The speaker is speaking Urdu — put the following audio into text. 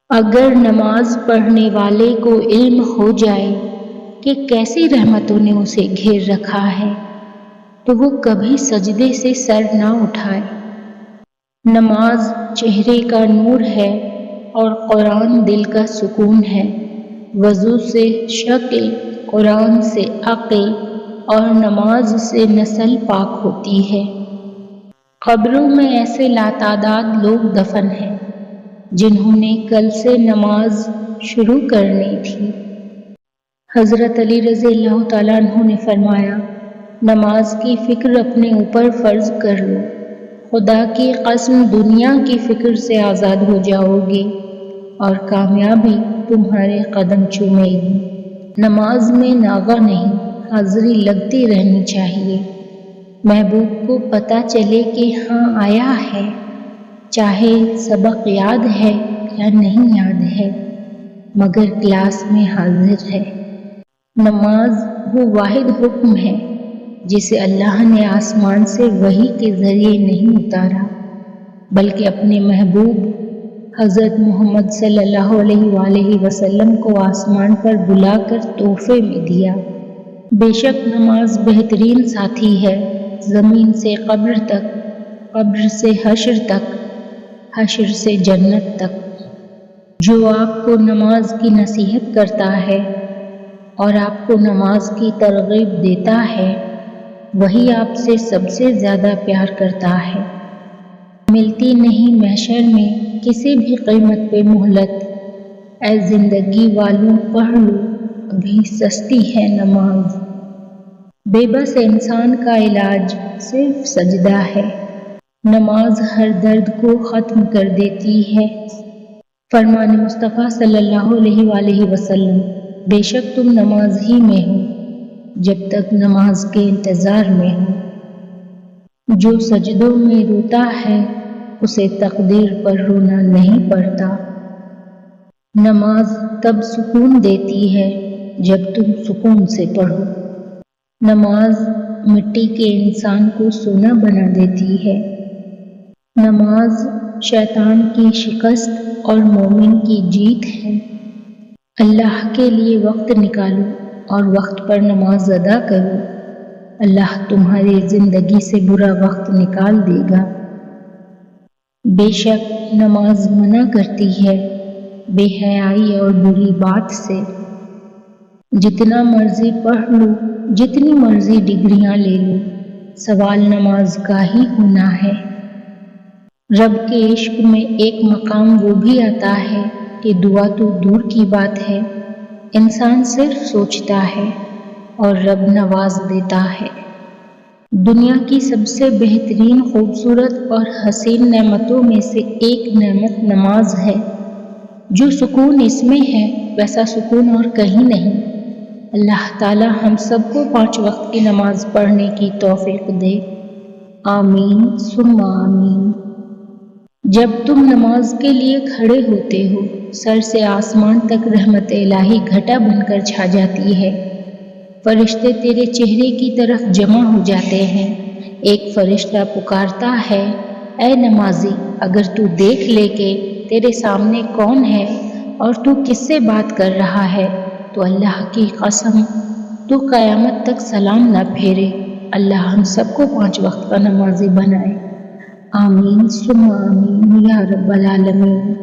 اگر نماز پڑھنے والے کو علم ہو جائے کہ کیسی رحمتوں نے اسے گھیر رکھا ہے تو وہ کبھی سجدے سے سر نہ اٹھائے۔ نماز چہرے کا نور ہے اور قرآن دل کا سکون ہے۔ وضو سے شکل، قرآن سے عقل اور نماز سے نسل پاک ہوتی ہے۔ قبروں میں ایسے لاتعداد لوگ دفن ہیں جنہوں نے کل سے نماز شروع کرنی تھی۔ حضرت علی رضی اللہ تعالیٰ عنہ نے فرمایا، نماز کی فکر اپنے اوپر فرض کر لو، خدا کی قسم دنیا کی فکر سے آزاد ہو جاؤ گے اور کامیابی تمہارے قدم چومے گی۔ نماز میں ناغہ نہیں، حاضری لگتی رہنی چاہیے۔ محبوب کو پتہ چلے کہ ہاں آیا ہے، چاہے سبق یاد ہے یا نہیں یاد ہے، مگر کلاس میں حاضر ہے۔ نماز وہ واحد حکم ہے جسے اللہ نے آسمان سے وحی کے ذریعے نہیں اتارا، بلکہ اپنے محبوب حضرت محمد صلی اللہ علیہ وآلہ وسلم کو آسمان پر بلا کر تحفے میں دیا۔ بے شک نماز بہترین ساتھی ہے، زمین سے قبر تک، قبر سے حشر تک، حشر سے جنت تک۔ جو آپ کو نماز کی نصیحت کرتا ہے اور آپ کو نماز کی ترغیب دیتا ہے، وہی آپ سے سب سے زیادہ پیار کرتا ہے۔ ملتی نہیں محشر میں کسی بھی قیمت پہ مہلت، اے زندگی والوں پڑھ لو ابھی سستی ہے نماز۔ بے بس انسان کا علاج صرف سجدہ ہے، نماز ہر درد کو ختم کر دیتی ہے۔ فرمان مصطفیٰ صلی اللہ علیہ وآلہ وسلم، بے شک تم نماز ہی میں ہو جب تک نماز کے انتظار میں ہو۔ جو سجدوں میں روتا ہے اسے تقدیر پر رونا نہیں پڑتا۔ نماز تب سکون دیتی ہے جب تم سکون سے پڑھو۔ نماز مٹی کے انسان کو سونا بنا دیتی ہے۔ نماز شیطان کی شکست اور مومن کی جیت ہے۔ اللہ کے لیے وقت نکالو اور وقت پر نماز ادا کرو، اللہ تمہاری زندگی سے برا وقت نکال دے گا۔ بے شک نماز منع کرتی ہے بے حیائی اور بری بات سے۔ جتنا مرضی پڑھ لو، جتنی مرضی ڈگریاں لے لو، سوال نماز کا ہی ہونا ہے۔ رب کے عشق میں ایک مقام وہ بھی آتا ہے کہ دعا تو دور کی بات ہے، انسان صرف سوچتا ہے اور رب نواز دیتا ہے۔ دنیا کی سب سے بہترین، خوبصورت اور حسین نعمتوں میں سے ایک نعمت نماز ہے۔ جو سکون اس میں ہے ویسا سکون اور کہیں نہیں۔ اللہ تعالی ہم سب کو 5 وقت کی نماز پڑھنے کی توفیق دے، آمین ثم آمین۔ جب تم نماز کے لیے کھڑے ہوتے ہو، سر سے آسمان تک رحمت الہی گھٹا بن کر چھا جاتی ہے۔ فرشتے تیرے چہرے کی طرف جمع ہو جاتے ہیں۔ ایک فرشتہ پکارتا ہے، اے نمازی، اگر تو دیکھ لے کہ تیرے سامنے کون ہے اور تو کس سے بات کر رہا ہے تو اللہ کی قسم تو قیامت تک سلام نہ پھیرے۔ اللہ ہم سب کو 5 وقت کا نمازی بنائے، آمین ثم آمین یا رب العالمین۔